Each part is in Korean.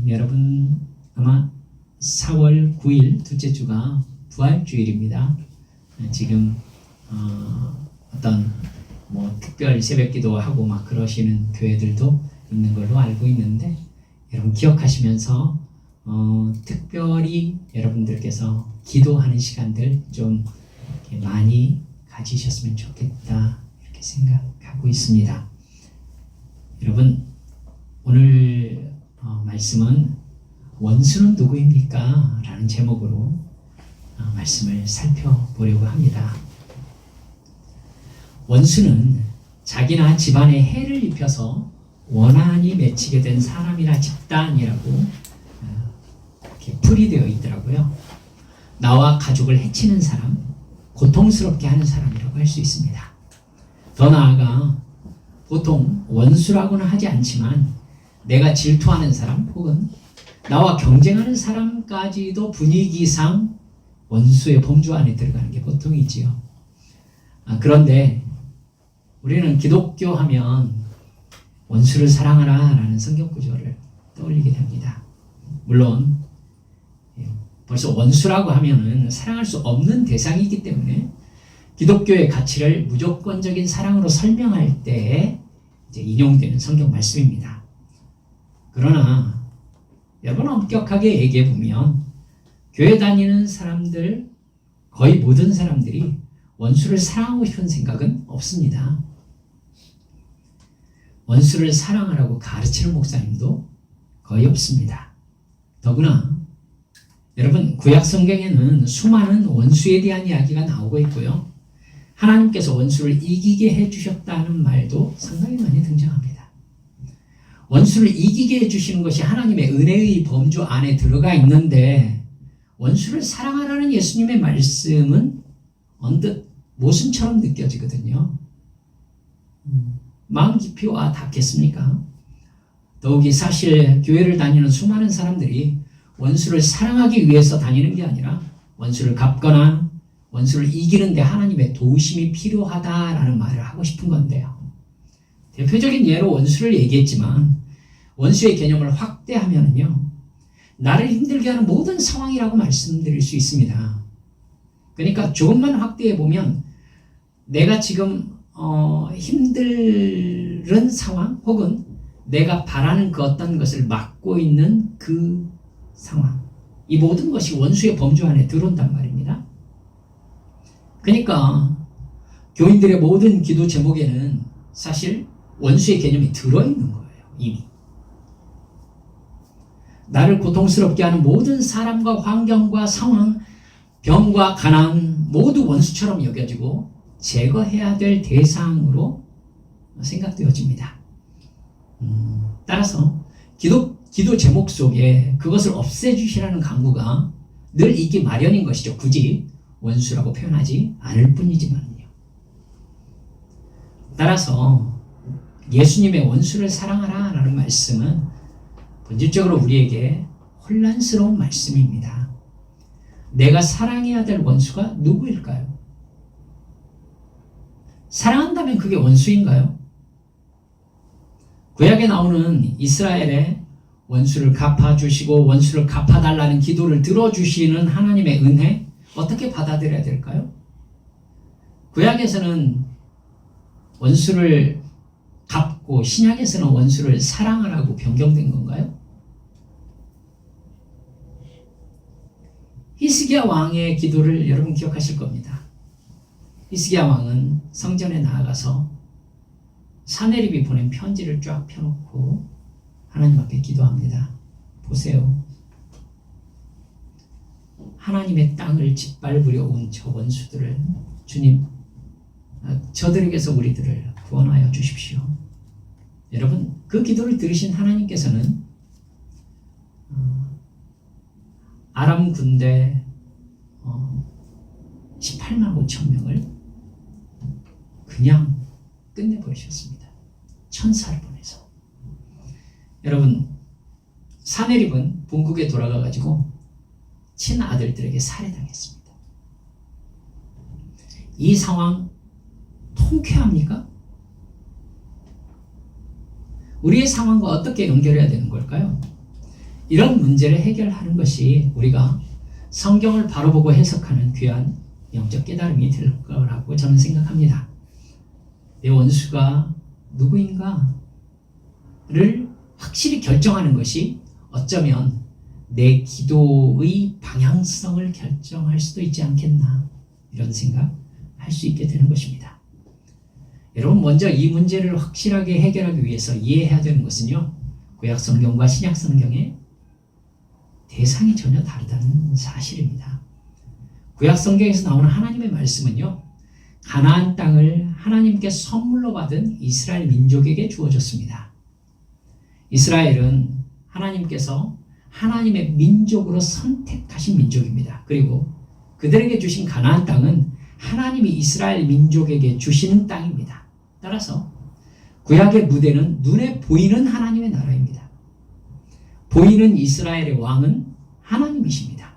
여러분 아마 4월 9일 둘째 주가 부활주일입니다. 지금 어떤 특별 새벽기도 하고 막 그러시는 교회들도 있는 걸로 알고 있는데, 여러분 기억하시면서 특별히 여러분들께서 기도하는 시간들 좀 이렇게 많이 가지셨으면 좋겠다, 이렇게 생각하고 있습니다. 여러분, 오늘 말씀은 원수는 누구입니까? 라는 제목으로 말씀을 살펴보려고 합니다. 원수는 자기나 집안에 해를 입혀서 원한이 맺히게 된 사람이나 집단이라고 이렇게 풀이되어 있더라고요. 나와 가족을 해치는 사람, 고통스럽게 하는 사람이라고 할 수 있습니다. 더 나아가 보통 원수라고는 하지 않지만 내가 질투하는 사람 혹은 나와 경쟁하는 사람까지도 분위기상 원수의 범주 안에 들어가는 게 보통이지요. 그런데 우리는 기독교 하면 원수를 사랑하라 라는 성경 구절을 떠올리게 됩니다. 물론 벌써 원수라고 하면은 사랑할 수 없는 대상이기 때문에 기독교의 가치를 무조건적인 사랑으로 설명할 때 이제 인용되는 성경 말씀입니다. 그러나 여러분, 엄격하게 얘기해 보면 교회 다니는 사람들, 거의 모든 사람들이 원수를 사랑하고 싶은 생각은 없습니다. 원수를 사랑하라고 가르치는 목사님도 거의 없습니다. 더구나 여러분, 구약 성경에는 수많은 원수에 대한 이야기가 나오고 있고요, 하나님께서 원수를 이기게 해주셨다는 말도 상당히 많이 등장합니다. 원수를 이기게 해주시는 것이 하나님의 은혜의 범주 안에 들어가 있는데, 원수를 사랑하라는 예수님의 말씀은 언뜻 모순처럼 느껴지거든요. 마음 깊이 와 닿겠습니까? 더욱이 사실 교회를 다니는 수많은 사람들이 원수를 사랑하기 위해서 다니는 게 아니라 원수를 갚거나 원수를 이기는데 하나님의 도우심이 필요하다라는 말을 하고 싶은 건데요. 대표적인 예로 원수를 얘기했지만 원수의 개념을 확대하면요, 나를 힘들게 하는 모든 상황이라고 말씀드릴 수 있습니다. 그러니까 조금만 확대해 보면 내가 지금 힘든 상황 혹은 내가 바라는 그 어떤 것을 막고 있는 그 상황, 이 모든 것이 원수의 범주 안에 들어온단 말입니다. 그러니까 교인들의 모든 기도 제목에는 사실 원수의 개념이 들어있는 거예요. 이미 나를 고통스럽게 하는 모든 사람과 환경과 상황, 병과 가난 모두 원수처럼 여겨지고 제거해야 될 대상으로 생각되어집니다. 따라서 기도 제목 속에 그것을 없애주시라는 간구가 늘 있기 마련인 것이죠. 굳이 원수라고 표현하지 않을 뿐이지만요. 따라서 예수님의 원수를 사랑하라 라는 말씀은 본질적으로 우리에게 혼란스러운 말씀입니다. 내가 사랑해야 될 원수가 누구일까요? 사랑한다면 그게 원수인가요? 구약에 나오는 이스라엘의 원수를 갚아주시고 원수를 갚아달라는 기도를 들어주시는 하나님의 은혜, 어떻게 받아들여야 될까요? 구약에서는 원수를 갚고 신약에서는 원수를 사랑하라고 변경된 건가요? 히스기야 왕의 기도를 여러분 기억하실 겁니다. 히스기야 왕은 성전에 나아가서 사네립이 보낸 편지를 쫙 펴놓고 하나님 앞에 기도합니다. 보세요. 하나님의 땅을 짓밟으려 온 저 원수들을 주님, 저들에게서 우리들을 구원하여 주십시오. 여러분, 그 기도를 들으신 하나님께서는 아람 군대 18만 5천 명을 그냥 끝내버리셨습니다. 천사를 보내서. 여러분, 사네립은 본국에 돌아가가지고 친아들들에게 살해당했습니다. 이 상황 통쾌합니까? 우리의 상황과 어떻게 연결해야 되는 걸까요? 이런 문제를 해결하는 것이 우리가 성경을 바로 보고 해석하는 귀한 영적 깨달음이 될 거라고 저는 생각합니다. 내 원수가 누구인가를 확실히 결정하는 것이 어쩌면 내 기도의 방향성을 결정할 수도 있지 않겠나, 이런 생각 할 수 있게 되는 것입니다. 여러분, 먼저 이 문제를 확실하게 해결하기 위해서 이해해야 되는 것은요, 구약 성경과 신약 성경의 대상이 전혀 다르다는 사실입니다. 구약 성경에서 나오는 하나님의 말씀은요, 가나안 땅을 하나님께 선물로 받은 이스라엘 민족에게 주어졌습니다. 이스라엘은 하나님께서 하나님의 민족으로 선택하신 민족입니다. 그리고 그들에게 주신 가나안 땅은 하나님이 이스라엘 민족에게 주시는 땅입니다. 따라서 구약의 무대는 눈에 보이는 하나님의 나라입니다. 보이는 이스라엘의 왕은 하나님이십니다.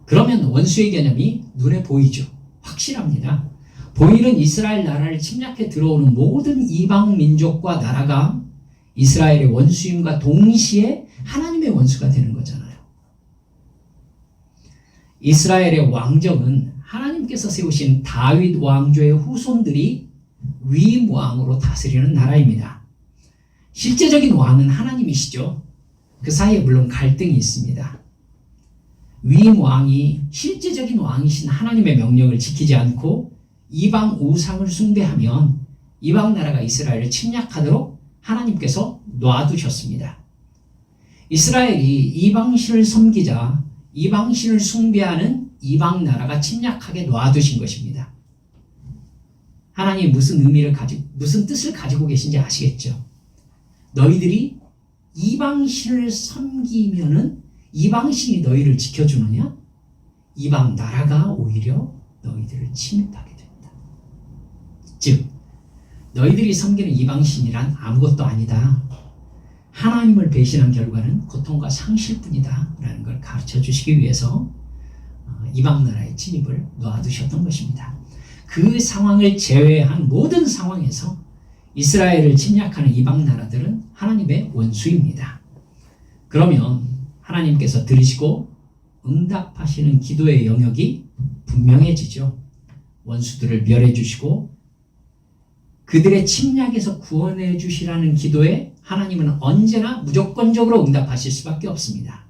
그러면 원수의 개념이 눈에 보이죠. 확실합니다. 보이는 이스라엘 나라를 침략해 들어오는 모든 이방 민족과 나라가 이스라엘의 원수임과 동시에 하나님의 원수가 되는 거잖아요. 이스라엘의 왕정은 하나님께서 세우신 다윗 왕조의 후손들이 위임 왕으로 다스리는 나라입니다. 실제적인 왕은 하나님이시죠. 그 사이에 물론 갈등이 있습니다. 위임 왕이 실제적인 왕이신 하나님의 명령을 지키지 않고 이방 우상을 숭배하면 이방 나라가 이스라엘을 침략하도록 하나님께서 놔두셨습니다. 이스라엘이 이방신을 섬기자 이방신을 숭배하는 이방 나라가 침략하게 놔두신 것입니다. 하나님이 무슨 뜻을 가지고 계신지 아시겠죠? 너희들이 이방신을 섬기면은 이방신이 너희를 지켜주느냐? 이방 나라가 오히려 너희들을 침입하게 된다. 즉, 너희들이 섬기는 이방신이란 아무것도 아니다. 하나님을 배신한 결과는 고통과 상실뿐이다 라는 걸 가르쳐 주시기 위해서 이방 나라의 침입을 놔두셨던 것입니다. 그 상황을 제외한 모든 상황에서 이스라엘을 침략하는 이방 나라들은 하나님의 원수입니다. 그러면 하나님께서 들으시고 응답하시는 기도의 영역이 분명해지죠. 원수들을 멸해 주시고 그들의 침략에서 구원해 주시라는 기도에 하나님은 언제나 무조건적으로 응답하실 수밖에 없습니다.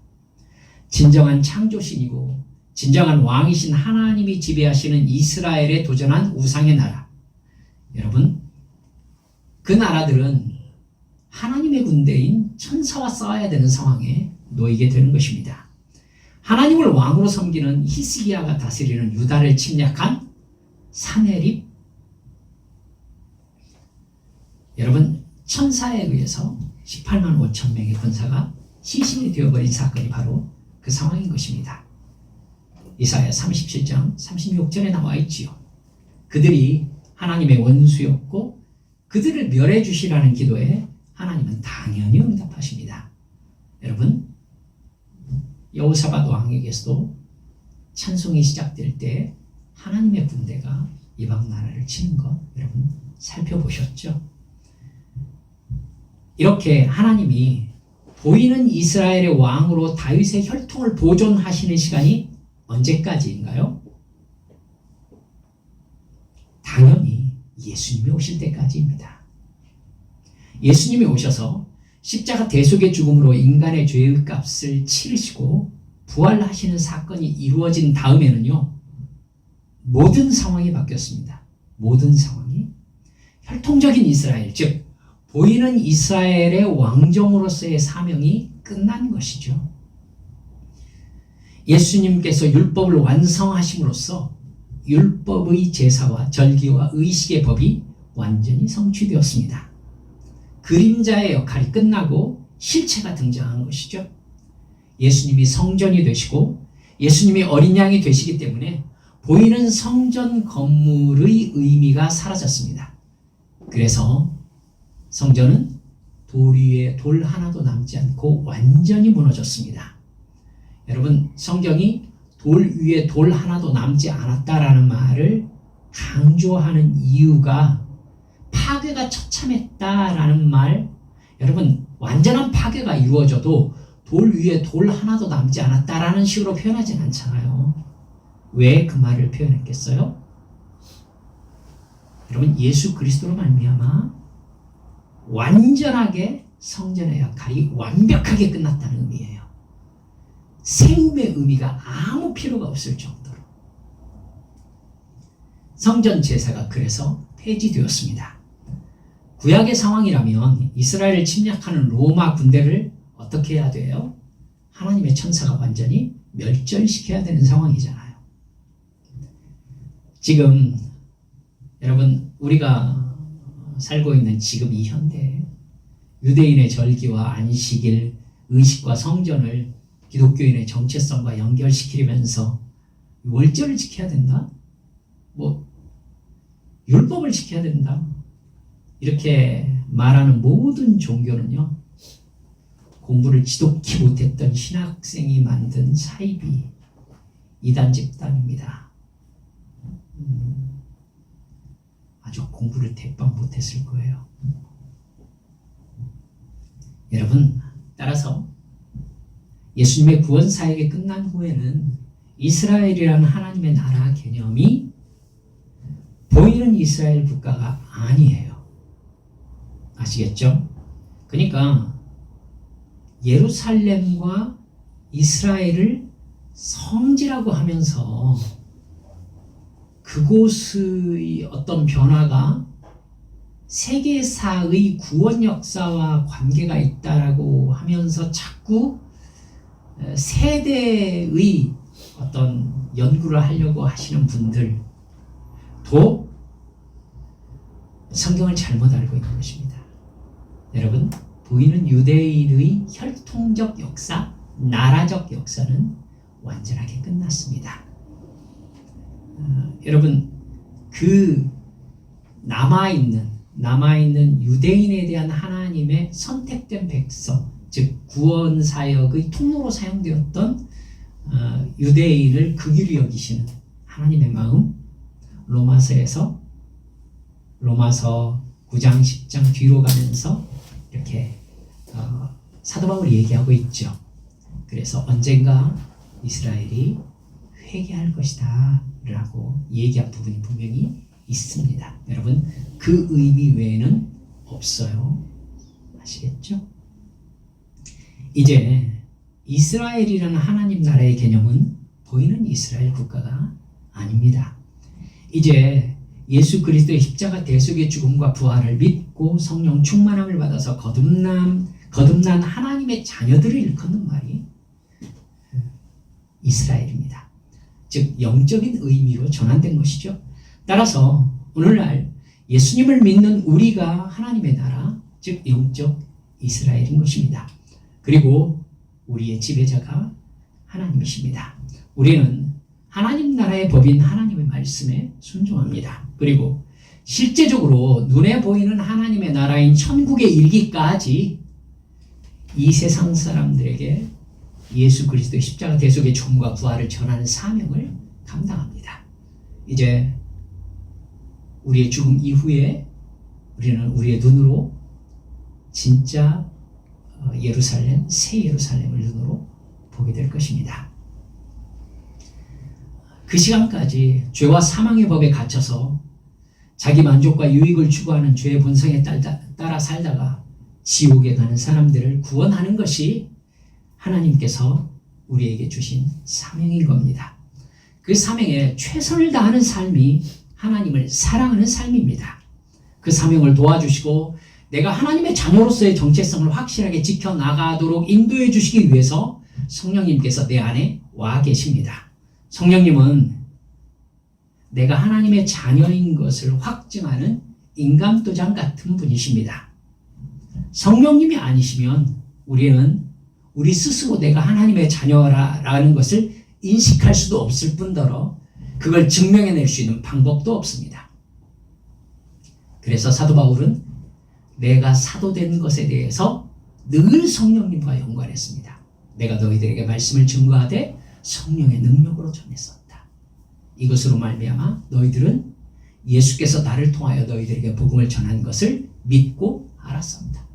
진정한 창조신이고 진정한 왕이신 하나님이 지배하시는 이스라엘에 도전한 우상의 나라. 여러분, 그 나라들은 하나님의 군대인 천사와 싸워야 되는 상황에 놓이게 되는 것입니다. 하나님을 왕으로 섬기는 히스기야가 다스리는 유다를 침략한 사네립. 여러분, 천사에 의해서 18만 5천 명의 군사가 시신이 되어버린 사건이 바로 그 상황인 것입니다. 이사야 37장 36절에 나와 있지요. 그들이 하나님의 원수였고 그들을 멸해 주시라는 기도에 하나님은 당연히 응답하십니다. 여러분, 여호사밧 왕에게서도 찬송이 시작될 때 하나님의 군대가 이방 나라를 치는 것 여러분 살펴보셨죠? 이렇게 하나님이 보이는 이스라엘의 왕으로 다윗의 혈통을 보존하시는 시간이 언제까지인가요? 당연히 예수님이 오실 때까지입니다. 예수님이 오셔서 십자가 대속의 죽음으로 인간의 죄의 값을 치르시고 부활하시는 사건이 이루어진 다음에는요, 모든 상황이 바뀌었습니다. 모든 상황이 혈통적인 이스라엘, 즉 보이는 이스라엘의 왕정으로서의 사명이 끝난 것이죠. 예수님께서 율법을 완성하심으로써 율법의 제사와 절기와 의식의 법이 완전히 성취되었습니다. 그림자의 역할이 끝나고 실체가 등장한 것이죠. 예수님이 성전이 되시고 예수님이 어린 양이 되시기 때문에 보이는 성전 건물의 의미가 사라졌습니다. 그래서 성전은 돌 위에 돌 하나도 남지 않고 완전히 무너졌습니다. 여러분, 성경이 돌 위에 돌 하나도 남지 않았다라는 말을 강조하는 이유가 파괴가 처참했다라는 말, 여러분 완전한 파괴가 이루어져도 돌 위에 돌 하나도 남지 않았다라는 식으로 표현하진 않잖아요. 왜 그 말을 표현했겠어요? 여러분, 예수 그리스도로 말미암아 완전하게 성전의 역할이 완벽하게 끝났다는 의미예요. 세움의 의미가 아무 필요가 없을 정도로 성전 제사가 그래서 폐지되었습니다. 구약의 상황이라면 이스라엘을 침략하는 로마 군대를 어떻게 해야 돼요? 하나님의 천사가 완전히 멸절시켜야 되는 상황이잖아요. 지금 여러분, 우리가 살고 있는 지금 이 현대에 유대인의 절기와 안식일, 의식과 성전을 기독교인의 정체성과 연결시키면서 월절을 지켜야 된다? 율법을 지켜야 된다? 이렇게 말하는 모든 종교는요, 공부를 지독히 못했던 신학생이 만든 사이비 이단 집단입니다. 아주 공부를 대빵 못했을 거예요. 여러분, 따라서 예수님의 구원 사역이 끝난 후에는 이스라엘이라는 하나님의 나라 개념이 보이는 이스라엘 국가가 아니에요. 아시겠죠? 그러니까 예루살렘과 이스라엘을 성지라고 하면서 그곳의 어떤 변화가 세계사의 구원 역사와 관계가 있다라고 하면서 자꾸 세대의 어떤 연구를 하려고 하시는 분들도 성경을 잘못 알고 있는 것입니다. 여러분, 보이는 유대인의 혈통적 역사, 나라적 역사는 완전하게 끝났습니다. 여러분, 그 남아있는 유대인에 대한 하나님의 선택된 백성, 즉 구원 사역의 통로로 사용되었던 유대인을 긍휼히 여기시는 하나님의 마음, 로마서 9장 10장 뒤로 가면서 이렇게 사도 바울이 얘기하고 있죠. 그래서 언젠가 이스라엘이 회개할 것이다 라고 얘기한 부분이 분명히 있습니다. 여러분, 그 의미 외에는 없어요. 아시겠죠? 이제 이스라엘이라는 하나님 나라의 개념은 보이는 이스라엘 국가가 아닙니다. 이제 예수 그리스도의 십자가 대속의 죽음과 부활을 믿고 성령 충만함을 받아서 거듭난 하나님의 자녀들을 일컫는 말이 이스라엘입니다. 즉 영적인 의미로 전환된 것이죠. 따라서 오늘날 예수님을 믿는 우리가 하나님의 나라, 즉 영적 이스라엘인 것입니다. 그리고 우리의 지배자가 하나님이십니다. 우리는 하나님 나라의 법인 하나님의 말씀에 순종합니다. 그리고 실제적으로 눈에 보이는 하나님의 나라인 천국에 이르기까지 이 세상 사람들에게 예수 그리스도의 십자가 대속의 죽음과 부활을 전하는 사명을 감당합니다. 이제 우리의 죽음 이후에 우리는 우리의 눈으로 진짜 예루살렘, 새 예루살렘을 눈으로 보게 될 것입니다. 그 시간까지 죄와 사망의 법에 갇혀서 자기 만족과 유익을 추구하는 죄의 본성에 따라 살다가 지옥에 가는 사람들을 구원하는 것이 하나님께서 우리에게 주신 사명인 겁니다. 그 사명에 최선을 다하는 삶이 하나님을 사랑하는 삶입니다. 그 사명을 도와주시고 내가 하나님의 자녀로서의 정체성을 확실하게 지켜나가도록 인도해 주시기 위해서 성령님께서 내 안에 와 계십니다. 성령님은 내가 하나님의 자녀인 것을 확증하는 인감도장 같은 분이십니다. 성령님이 아니시면 우리는 우리 스스로 내가 하나님의 자녀라는 것을 인식할 수도 없을 뿐더러 그걸 증명해낼 수 있는 방법도 없습니다. 그래서 사도 바울은 내가 사도된 것에 대해서 늘 성령님과 연관했습니다. 내가 너희들에게 말씀을 증거하되 성령의 능력으로 전했었다. 이것으로 말미암아 너희들은 예수께서 나를 통하여 너희들에게 복음을 전한 것을 믿고 알았습니다.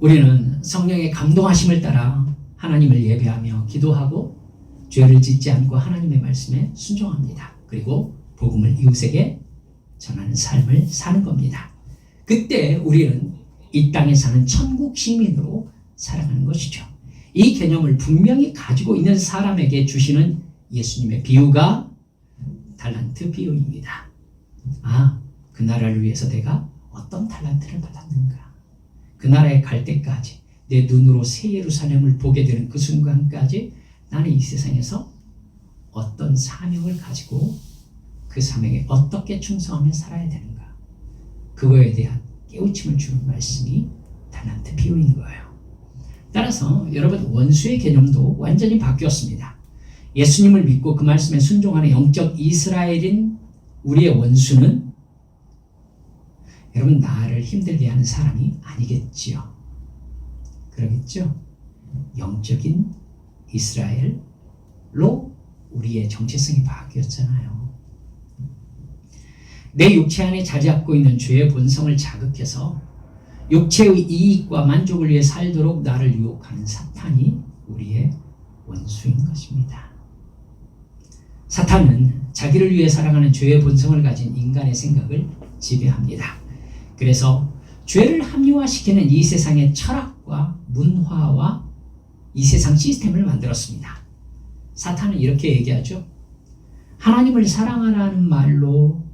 우리는 성령의 감동하심을 따라 하나님을 예배하며 기도하고 죄를 짓지 않고 하나님의 말씀에 순종합니다. 그리고 복음을 이웃에게 전하는 삶을 사는 겁니다. 그때 우리는 이 땅에 사는 천국 시민으로 살아가는 것이죠. 이 개념을 분명히 가지고 있는 사람에게 주시는 예수님의 비유가 달란트 비유입니다. 그 나라를 위해서 내가 어떤 달란트를 받았는가? 그 나라에 갈 때까지 내 눈으로 새 예루살렘을 보게 되는 그 순간까지 나는 이 세상에서 어떤 사명을 가지고 그 사명에 어떻게 충성하며 살아야 되는가? 그거에 대한 깨우침을 주는 말씀이 달란트 비유인 거예요. 따라서 여러분, 원수의 개념도 완전히 바뀌었습니다. 예수님을 믿고 그 말씀에 순종하는 영적 이스라엘인 우리의 원수는 여러분, 나를 힘들게 하는 사람이 아니겠지요. 그러겠죠? 영적인 이스라엘로 우리의 정체성이 바뀌었잖아요. 내 육체 안에 자리 잡고 있는 죄의 본성을 자극해서 육체의 이익과 만족을 위해 살도록 나를 유혹하는 사탄이 우리의 원수인 것입니다. 사탄은 자기를 위해 살아가는 죄의 본성을 가진 인간의 생각을 지배합니다. 그래서 죄를 합리화시키는 이 세상의 철학과 문화와 이 세상 시스템을 만들었습니다. 사탄은 이렇게 얘기하죠. 하나님을 사랑하라는 말로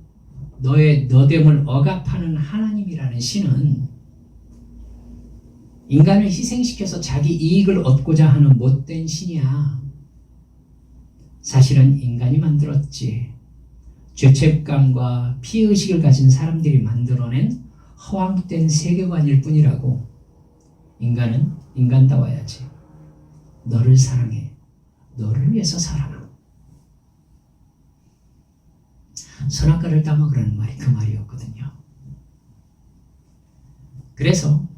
너의 너됨을 억압하는 하나님이라는 신은 인간을 희생시켜서 자기 이익을 얻고자 하는 못된 신이야. 사실은 인간이 만들었지. 죄책감과 피해의식을 가진 사람들이 만들어낸 허황된 세계관일 뿐이라고. 인간은 인간다워야지. 너를 사랑해. 너를 위해서 살아. 선악과를 따먹으라는 말이 그 말이었거든요. 그래서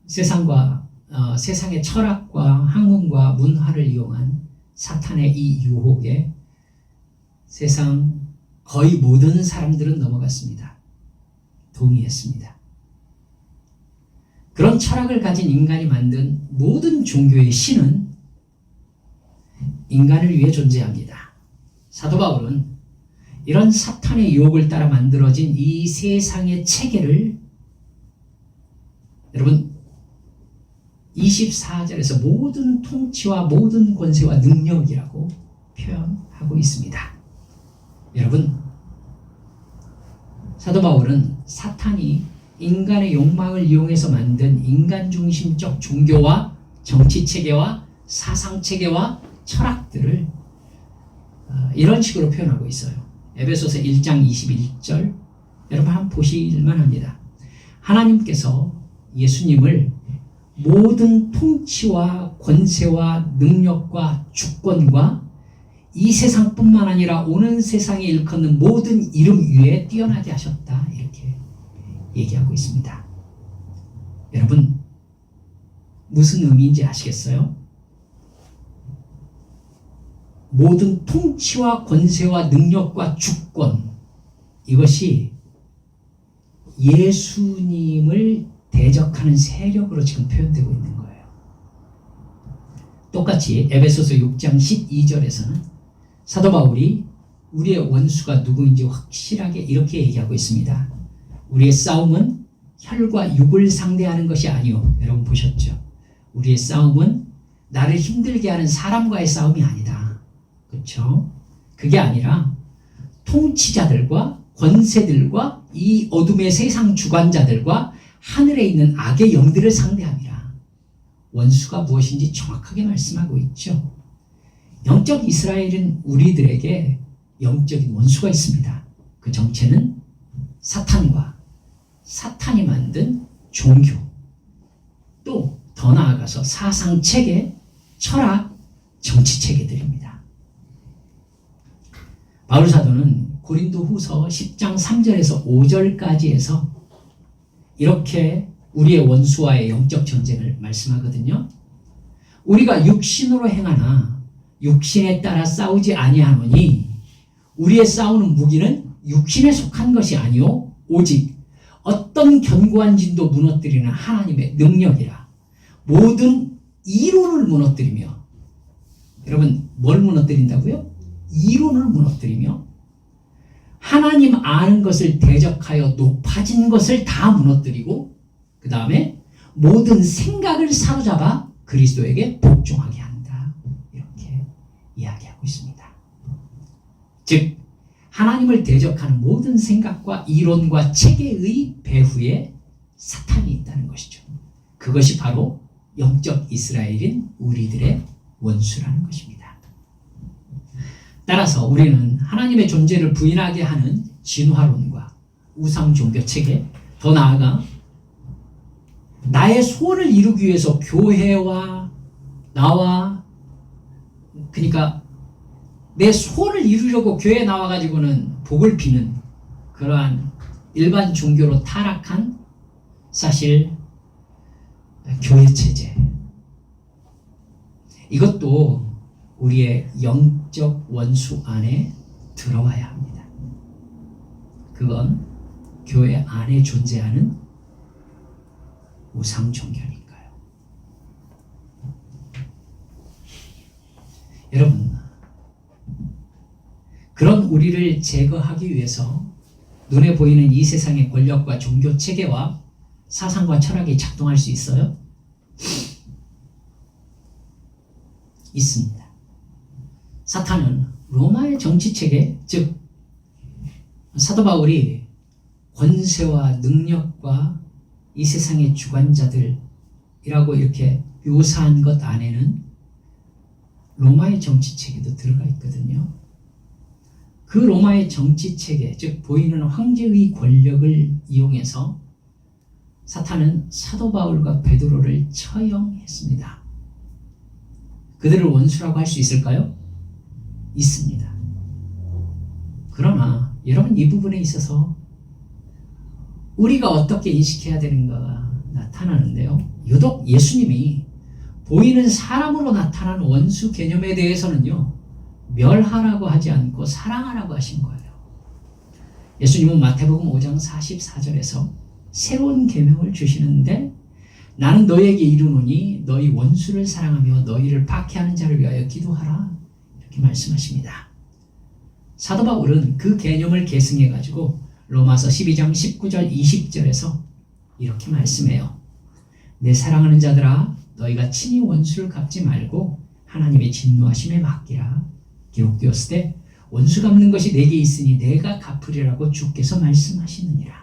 세상의 철학과 학문과 문화를 이용한 사탄의 이 유혹에 세상 거의 모든 사람들은 넘어갔습니다. 동의했습니다. 그런 철학을 가진 인간이 만든 모든 종교의 신은 인간을 위해 존재합니다. 사도 바울은 이런 사탄의 유혹을 따라 만들어진 이 세상의 체계를 여러분 24절에서 모든 통치와 모든 권세와 능력이라고 표현하고 있습니다. 여러분, 사도 바울은 사탄이 인간의 욕망을 이용해서 만든 인간 중심적 종교와 정치 체계와 사상 체계와 철학들을 이런 식으로 표현하고 있어요. 에베소서 1장 21절 여러분 한번 보실만 합니다. 하나님께서 예수님을 모든 통치와 권세와 능력과 주권과 이 세상뿐만 아니라 오는 세상에 일컫는 모든 이름 위에 뛰어나게 하셨다. 이렇게 얘기하고 있습니다. 여러분, 무슨 의미인지 아시겠어요? 모든 통치와 권세와 능력과 주권, 이것이 예수님을 대적하는 세력으로 지금 표현되고 있는 거예요. 똑같이 에베소서 6장 12절에서는 사도 바울이 우리의 원수가 누구인지 확실하게 이렇게 얘기하고 있습니다. 우리의 싸움은 혈과 육을 상대하는 것이 아니요. 여러분 보셨죠? 우리의 싸움은 나를 힘들게 하는 사람과의 싸움이 아니다. 그렇죠? 그게 아니라 통치자들과 권세들과 이 어둠의 세상 주관자들과 하늘에 있는 악의 영들을 상대함이라. 원수가 무엇인지 정확하게 말씀하고 있죠. 영적 이스라엘은 우리들에게 영적인 원수가 있습니다. 그 정체는 사탄과 사탄이 만든 종교, 또 더 나아가서 사상체계, 철학, 정치체계들입니다. 바울 사도는 고린도 후서 10장 3절에서 5절까지 해서 이렇게 우리의 원수와의 영적 전쟁을 말씀하거든요. 우리가 육신으로 행하나 육신에 따라 싸우지 아니하노니 우리의 싸우는 무기는 육신에 속한 것이 아니요 오직 어떤 견고한 진도 무너뜨리는 하나님의 능력이라. 모든 이론을 무너뜨리며, 여러분 뭘 무너뜨린다고요? 이론을 무너뜨리며 하나님 아는 것을 대적하여 높아진 것을 다 무너뜨리고, 그 다음에 모든 생각을 사로잡아 그리스도에게 복종하게 한다. 이렇게 이야기하고 있습니다. 즉 하나님을 대적하는 모든 생각과 이론과 체계의 배후에 사탄이 있다는 것이죠. 그것이 바로 영적 이스라엘인 우리들의 원수라는 것입니다. 따라서 우리는 하나님의 존재를 부인하게 하는 진화론과 우상 종교 체계, 더 나아가 나의 소원을 이루기 위해서 교회와 나와, 그러니까 내 소원을 이루려고 교회에 나와가지고는 복을 비는 그러한 일반 종교로 타락한 사실 교회 체제, 이것도 우리의 영적 원수 안에 들어와야 합니다. 그건 교회 안에 존재하는 우상 종교니까요. 여러분, 그런 우리를 제거하기 위해서 눈에 보이는 이 세상의 권력과 종교 체계와 사상과 철학이 작동할 수 있어요? 있습니다. 사탄은 로마의 정치체계, 즉 사도 바울이 권세와 능력과 이 세상의 주관자들이라고 이렇게 묘사한 것 안에는 로마의 정치체계도 들어가 있거든요. 그 로마의 정치체계, 즉 보이는 황제의 권력을 이용해서 사탄은 사도 바울과 베드로를 처형했습니다. 그들을 원수라고 할 수 있을까요? 있습니다. 그러나 여러분, 이 부분에 있어서 우리가 어떻게 인식해야 되는가가 나타나는데요. 유독 예수님이 보이는 사람으로 나타난 원수 개념에 대해서는요, 멸하라고 하지 않고 사랑하라고 하신 거예요. 예수님은 마태복음 5장 44절에서 새로운 계명을 주시는데, 나는 너희에게 이르노니 너희 원수를 사랑하며 너희를 박해하는 자를 위하여 기도하라, 이렇게 말씀하십니다. 사도 바울은 그 개념을 계승해 가지고 로마서 12장 19절 20절에서 이렇게 말씀해요. 내 사랑하는 자들아, 너희가 친히 원수를 갚지 말고 하나님의 진노하심에 맡기라. 기록되었을 때 원수 갚는 것이 내게 있으니 내가 갚으리라고 주께서 말씀하시느니라.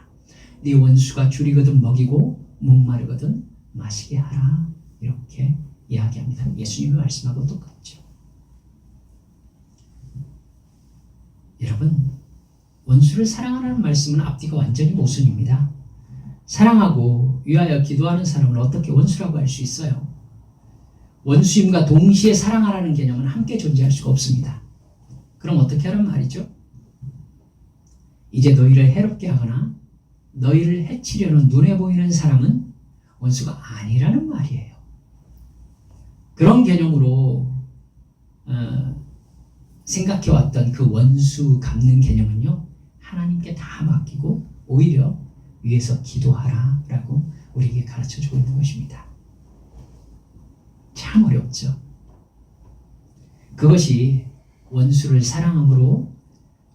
네 원수가 줄이거든 먹이고 목마르거든 마시게 하라, 이렇게 이야기합니다. 예수님의 말씀하고 똑같죠. 여러분, 원수를 사랑하라는 말씀은 앞뒤가 완전히 모순입니다. 사랑하고 위하여 기도하는 사람을 어떻게 원수라고 할 수 있어요? 원수임과 동시에 사랑하라는 개념은 함께 존재할 수가 없습니다. 그럼 어떻게 하란 말이죠? 이제 너희를 해롭게 하거나 너희를 해치려는 눈에 보이는 사람은 원수가 아니라는 말이에요. 그런 개념으로 생각해왔던 그 원수 갚는 개념은요, 하나님께 다 맡기고 오히려 위에서 기도하라 라고 우리에게 가르쳐주고 있는 것입니다. 참 어렵죠. 그것이 원수를 사랑함으로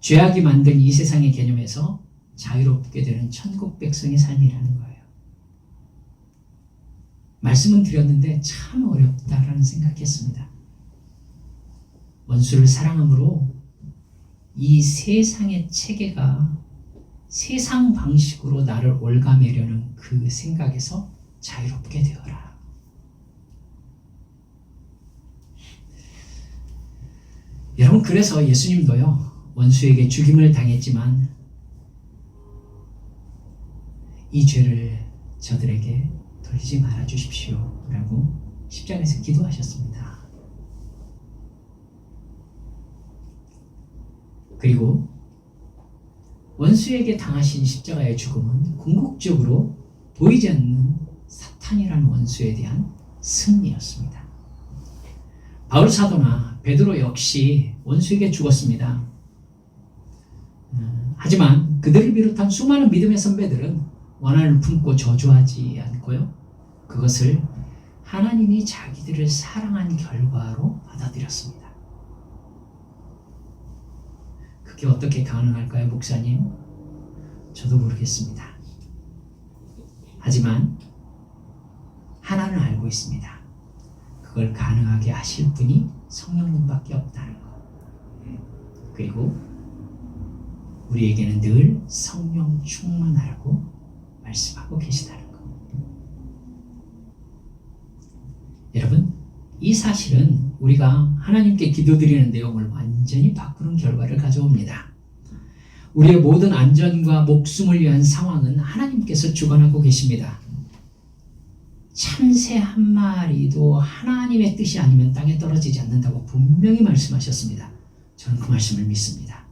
죄악이 만든 이 세상의 개념에서 자유롭게 되는 천국 백성의 삶이라는 거예요. 말씀은 드렸는데 참 어렵다라는 생각했습니다. 원수를 사랑함으로 이 세상의 체계가 세상 방식으로 나를 올가매려는 그 생각에서 자유롭게 되어라. 여러분, 그래서 예수님도요, 원수에게 죽임을 당했지만 이 죄를 저들에게 돌리지 말아 주십시오 라고 십자가에서 기도하셨습니다. 그리고 원수에게 당하신 십자가의 죽음은 궁극적으로 보이지 않는 사탄이라는 원수에 대한 승리였습니다. 바울 사도나 베드로 역시 원수에게 죽었습니다. 하지만 그들을 비롯한 수많은 믿음의 선배들은 원한을 품고 저주하지 않고요. 그것을 하나님이 자기들을 사랑한 결과로 받아들였습니다. 그게 어떻게 가능할까요, 목사님? 저도 모르겠습니다. 하지만 하나는 알고 있습니다. 그걸 가능하게 하실 분이 성령님밖에 없다는 것. 그리고 우리에게는 늘 성령 충만하라고 말씀하고 계시다는 것. 여러분, 이 사실은 우리가 하나님께 기도드리는 내용을 완전히 바꾸는 결과를 가져옵니다. 우리의 모든 안전과 목숨을 위한 상황은 하나님께서 주관하고 계십니다. 참새 한 마리도 하나님의 뜻이 아니면 땅에 떨어지지 않는다고 분명히 말씀하셨습니다. 저는 그 말씀을 믿습니다.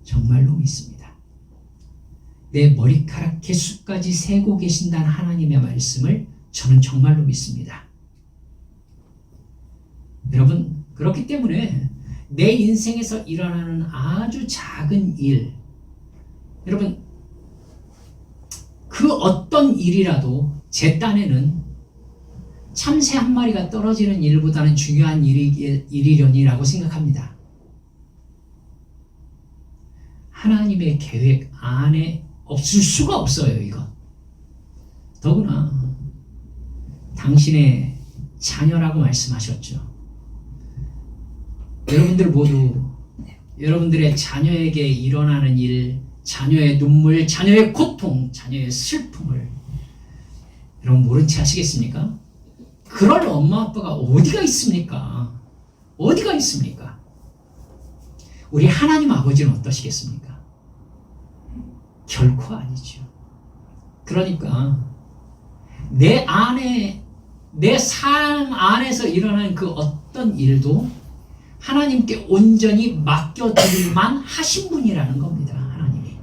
정말로 믿습니다. 내 머리카락 개수까지 세고 계신다는 하나님의 말씀을 저는 정말로 믿습니다. 여러분, 그렇기 때문에 내 인생에서 일어나는 아주 작은 일, 여러분, 그 어떤 일이라도 제 딴에는 참새 한 마리가 떨어지는 일보다는 중요한 일이려니라고 생각합니다. 하나님의 계획 안에 없을 수가 없어요, 이건. 더구나 당신의 자녀라고 말씀하셨죠. 여러분들 모두 여러분들의 자녀에게 일어나는 일, 자녀의 눈물, 자녀의 고통, 자녀의 슬픔을 여러분 모른 채 하시겠습니까? 그럴 엄마 아빠가 어디가 있습니까? 어디가 있습니까? 우리 하나님 아버지는 어떠시겠습니까? 결코 아니죠. 그러니까 내 안에, 내 삶 안에서 일어나는 그 어떤 일도 하나님께 온전히 맡겨드릴만 하신 분이라는 겁니다. 하나님이.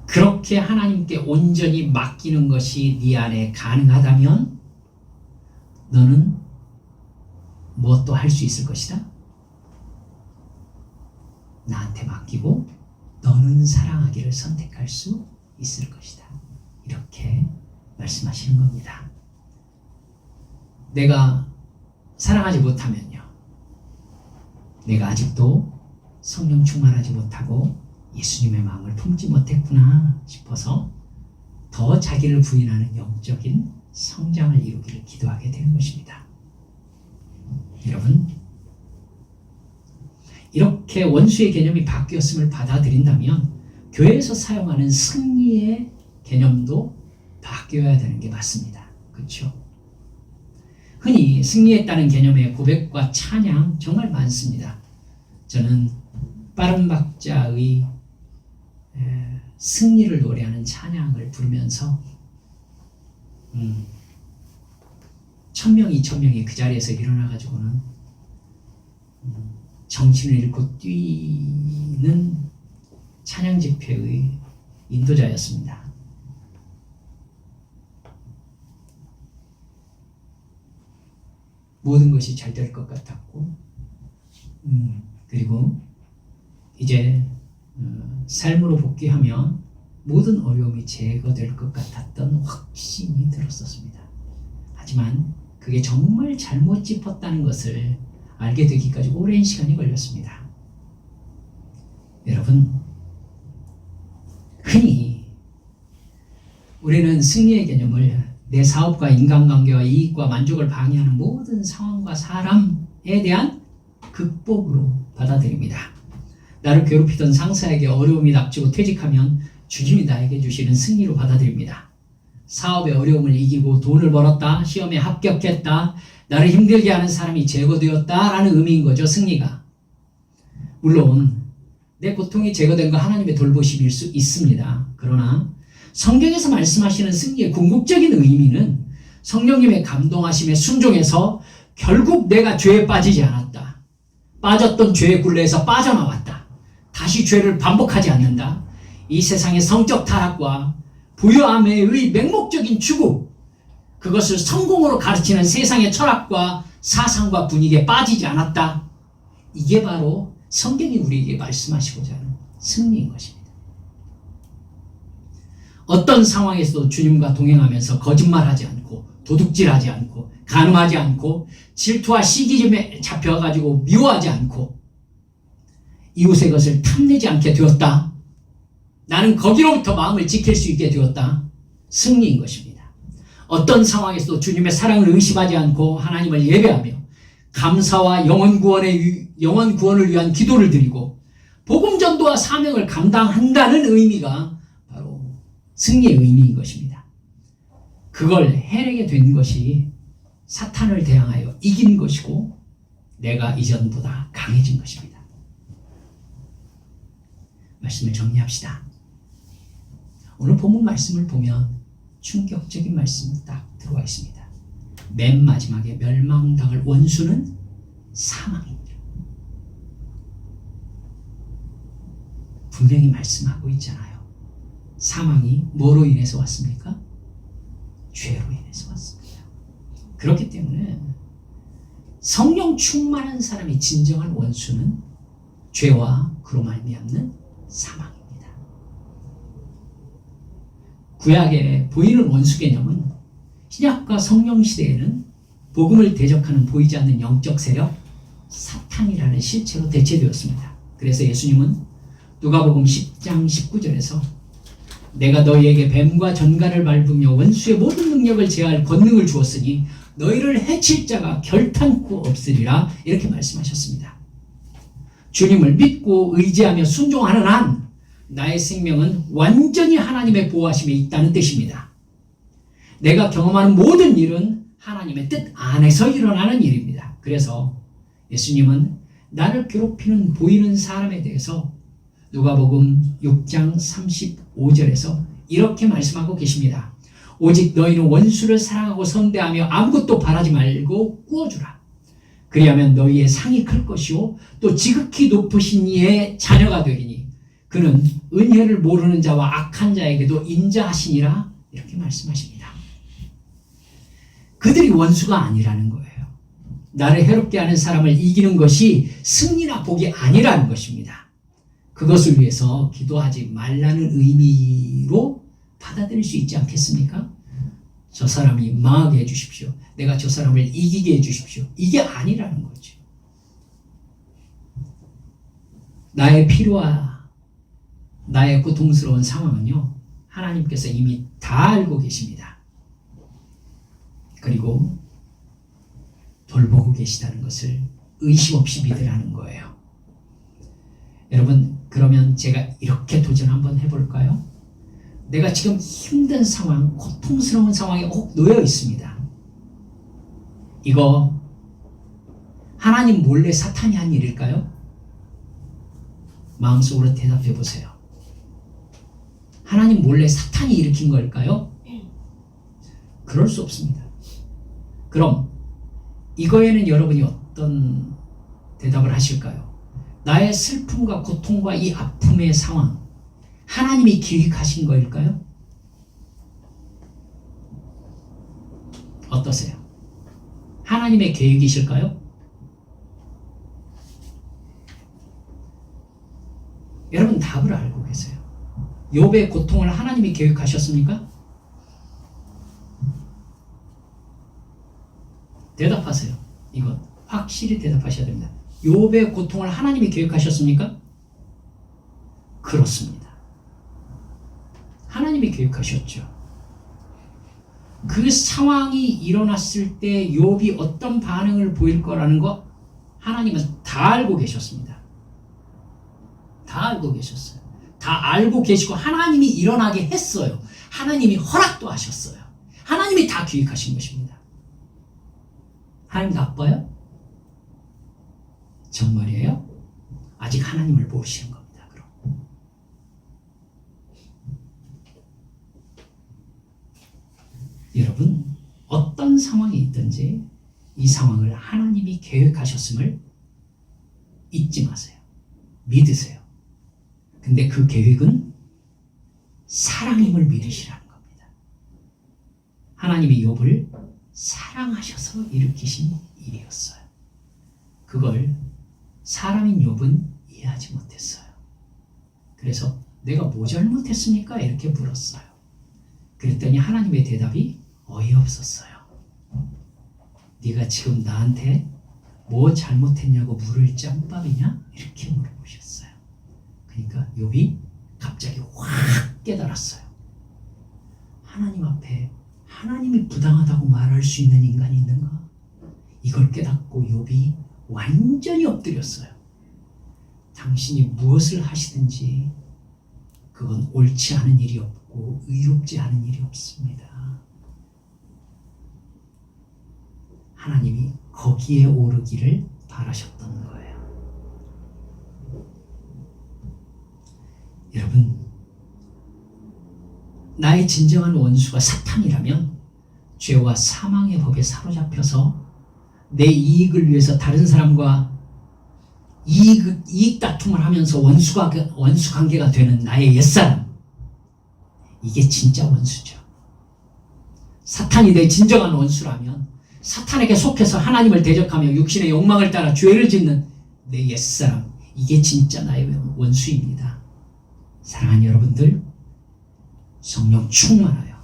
그렇게 하나님께 온전히 맡기는 것이 네 안에 가능하다면 너는 무엇도 할 수 있을 것이다. 나한테 맡기고 너는 사랑하기를 선택할 수 있을 것이다. 이렇게 말씀하시는 겁니다. 내가 사랑하지 못하면요, 내가 아직도 성령 충만하지 못하고 예수님의 마음을 품지 못했구나 싶어서 더 자기를 부인하는 영적인 성장을 이루기를 기도하게 되는 것입니다. 여러분, 이렇게 원수의 개념이 바뀌었음을 받아들인다면 교회에서 사용하는 승리의 개념도 바뀌어야 되는 게 맞습니다. 그렇죠? 흔히 승리했다는 개념의 고백과 찬양 정말 많습니다. 저는 빠른 박자의 승리를 노래하는 찬양을 부르면서 1000명, 2000명이 그 자리에서 일어나가지고는 정신을 잃고 뛰는 찬양 집회의 인도자였습니다. 모든 것이 잘 될 것 같았고, 그리고 이제 삶으로 복귀하면 모든 어려움이 제거될 것 같았던 확신이 들었었습니다. 하지만 그게 정말 잘못 짚었다는 것을 알게 되기까지 오랜 시간이 걸렸습니다. 여러분, 흔히 우리는 승리의 개념을 내 사업과 인간관계와 이익과 만족을 방해하는 모든 상황과 사람에 대한 극복으로 받아들입니다. 나를 괴롭히던 상사에게 어려움이 닥치고 퇴직하면 주님이 나에게 주시는 승리로 받아들입니다. 사업의 어려움을 이기고 돈을 벌었다, 시험에 합격했다, 나를 힘들게 하는 사람이 제거되었다라는 의미인 거죠, 승리가. 물론 내 고통이 제거된 거 하나님의 돌보심일 수 있습니다. 그러나 성경에서 말씀하시는 승리의 궁극적인 의미는 성령님의 감동하심에 순종해서 결국 내가 죄에 빠지지 않았다. 빠졌던 죄의 굴레에서 빠져나왔다. 다시 죄를 반복하지 않는다. 이 세상의 성적 타락과 부유함의 맹목적인 추구, 그것을 성공으로 가르치는 세상의 철학과 사상과 분위기에 빠지지 않았다. 이게 바로 성경이 우리에게 말씀하시고자 하는 승리인 것입니다. 어떤 상황에서도 주님과 동행하면서 거짓말하지 않고 도둑질하지 않고 간음하지 않고 질투와 시기심에 잡혀가지고 미워하지 않고 이웃의 것을 탐내지 않게 되었다. 나는 거기로부터 마음을 지킬 수 있게 되었다. 승리인 것입니다. 어떤 상황에서도 주님의 사랑을 의심하지 않고 하나님을 예배하며 감사와 영혼 구원을 위한 기도를 드리고 복음 전도와 사명을 감당한다는 의미가 바로 승리의 의미인 것입니다. 그걸 해내게 된 것이 사탄을 대항하여 이긴 것이고 내가 이전보다 강해진 것입니다. 말씀을 정리합시다. 오늘 본문 말씀을 보면 충격적인 말씀이 딱 들어와 있습니다. 맨 마지막에 멸망당할 원수는 사망입니다. 분명히 말씀하고 있잖아요. 사망이 뭐로 인해서 왔습니까? 죄로 인해서 왔습니다. 그렇기 때문에 성령 충만한 사람이 진정한 원수는 죄와 그로 말미암는 사망입니다. 구약에 보이는 원수 개념은 신약과 성령 시대에는 복음을 대적하는 보이지 않는 영적 세력 사탄이라는 실체로 대체되었습니다. 그래서 예수님은 누가복음 10장 19절에서 내가 너희에게 뱀과 전갈을 밟으며 원수의 모든 능력을 제할 권능을 주었으니 너희를 해칠 자가 결탄코 없으리라 이렇게 말씀하셨습니다. 주님을 믿고 의지하며 순종하는 한 나의 생명은 완전히 하나님의 보호하심에 있다는 뜻입니다. 내가 경험하는 모든 일은 하나님의 뜻 안에서 일어나는 일입니다. 그래서 예수님은 나를 괴롭히는 보이는 사람에 대해서 누가복음 6장 35절에서 이렇게 말씀하고 계십니다. 오직 너희는 원수를 사랑하고 선대하며 아무것도 바라지 말고 꾸어주라. 그리하면 너희의 상이 클 것이요 또 지극히 높으신 이의 자녀가 되리니 그는 은혜를 모르는 자와 악한 자에게도 인자하시니라 이렇게 말씀하십니다. 그들이 원수가 아니라는 거예요. 나를 해롭게 하는 사람을 이기는 것이 승리나 복이 아니라는 것입니다. 그것을 위해서 기도하지 말라는 의미로 받아들일 수 있지 않겠습니까? 저 사람이 망하게 해주십시오. 내가 저 사람을 이기게 해주십시오. 이게 아니라는 거죠. 나의 필요와 나의 고통스러운 상황은요, 하나님께서 이미 다 알고 계십니다. 그리고 돌보고 계시다는 것을 의심 없이 믿으라는 거예요. 여러분, 그러면 제가 이렇게 도전 한번 해볼까요? 내가 지금 힘든 상황, 고통스러운 상황에 꼭 놓여 있습니다. 이거 하나님 몰래 사탄이 한 일일까요? 마음속으로 대답해 보세요. 하나님 몰래 사탄이 일으킨 걸까요? 그럴 수 없습니다. 그럼 이거에는 여러분이 어떤 대답을 하실까요? 나의 슬픔과 고통과 이 아픔의 상황, 하나님이 기획하신 거일까요? 어떠세요? 하나님의 계획이실까요? 여러분 답을 알고 계세요. 욥의 고통을 하나님이 계획하셨습니까? 대답하세요. 이건 확실히 대답하셔야 됩니다. 욥의 고통을 하나님이 계획하셨습니까? 그렇습니다. 하나님이 계획하셨죠. 그 상황이 일어났을 때 욥이 어떤 반응을 보일 거라는 거 하나님은 다 알고 계셨습니다. 다 알고 계셨어요. 다 알고 계시고 하나님이 일어나게 했어요. 하나님이 허락도 하셨어요. 하나님이 다 기획하신 것입니다. 하나님 나빠요? 정말이에요? 아직 하나님을 모르시는 겁니다. 그럼 여러분, 어떤 상황이 있든지 이 상황을 하나님이 계획하셨음을 잊지 마세요. 믿으세요. 근데 그 계획은 사랑임을 믿으시라는 겁니다. 하나님이 욥을 사랑하셔서 일으키신 일이었어요. 그걸 사람인 욥은 이해하지 못했어요. 그래서 내가 뭐 잘못했습니까? 이렇게 물었어요. 그랬더니 하나님의 대답이 어이없었어요. 네가 지금 나한테 뭐 잘못했냐고 물을 짬밥이냐? 이렇게 물어보셨어요. 그러니까 욥이 갑자기 확 깨달았어요. 하나님 앞에 하나님이 부당하다고 말할 수 있는 인간이 있는가? 이걸 깨닫고 욥이 완전히 엎드렸어요. 당신이 무엇을 하시든지 그건 옳지 않은 일이 없고 의롭지 않은 일이 없습니다. 하나님이 거기에 오르기를 바라셨던 거예요. 여러분, 나의 진정한 원수가 사탄이라면 죄와 사망의 법에 사로잡혀서 내 이익을 위해서 다른 사람과 이익 다툼을 하면서 원수 관계가 되는 나의 옛사람, 이게 진짜 원수죠. 사탄이 내 진정한 원수라면 사탄에게 속해서 하나님을 대적하며 육신의 욕망을 따라 죄를 짓는 내 옛사람, 이게 진짜 나의 원수입니다. 사랑하는 여러분들, 성령 충만하여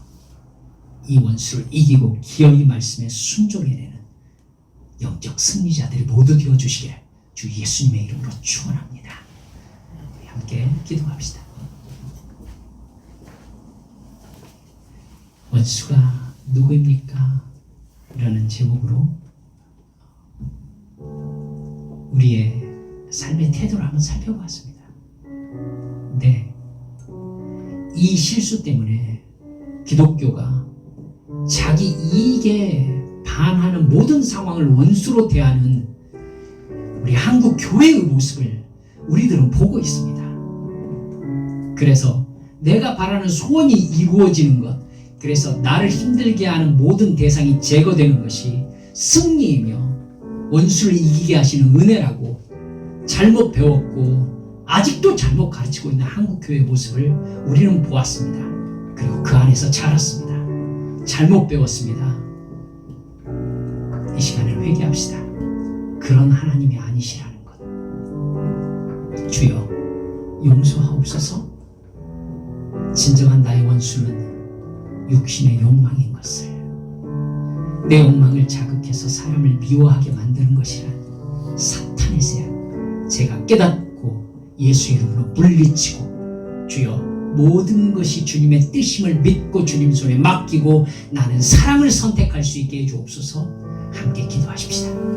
이 원수를 이기고 기어이 말씀에 순종해내는 영적 승리자들이 모두 되어주시기를 주 예수님의 이름으로 축원합니다. 함께 기도합시다. 원수가 누구입니까? 라는 제목으로 우리의 삶의 태도를 한번 살펴봤습니다. 네, 이 실수 때문에 기독교가 자기 이익에 반하는 모든 상황을 원수로 대하는 우리 한국 교회의 모습을 우리들은 보고 있습니다. 그래서 내가 바라는 소원이 이루어지는 것, 그래서 나를 힘들게 하는 모든 대상이 제거되는 것이 승리이며 원수를 이기게 하시는 은혜라고 잘못 배웠고 아직도 잘못 가르치고 있는 한국교회의 모습을 우리는 보았습니다. 그리고 그 안에서 자랐습니다. 잘못 배웠습니다. 이 시간에 회개합시다. 그런 하나님이 아니시라는 것. 주여, 용서하옵소서. 진정한 나의 원수는 육신의 욕망인 것을, 내 욕망을 자극해서 사람을 미워하게 만드는 것이란 사탄의 새, 제가 깨닫고 예수 이름으로 물리치고, 주여, 모든 것이 주님의 뜻임을 믿고 주님 손에 맡기고 나는 사랑을 선택할 수 있게 해주옵소서. 함께 기도하십시다.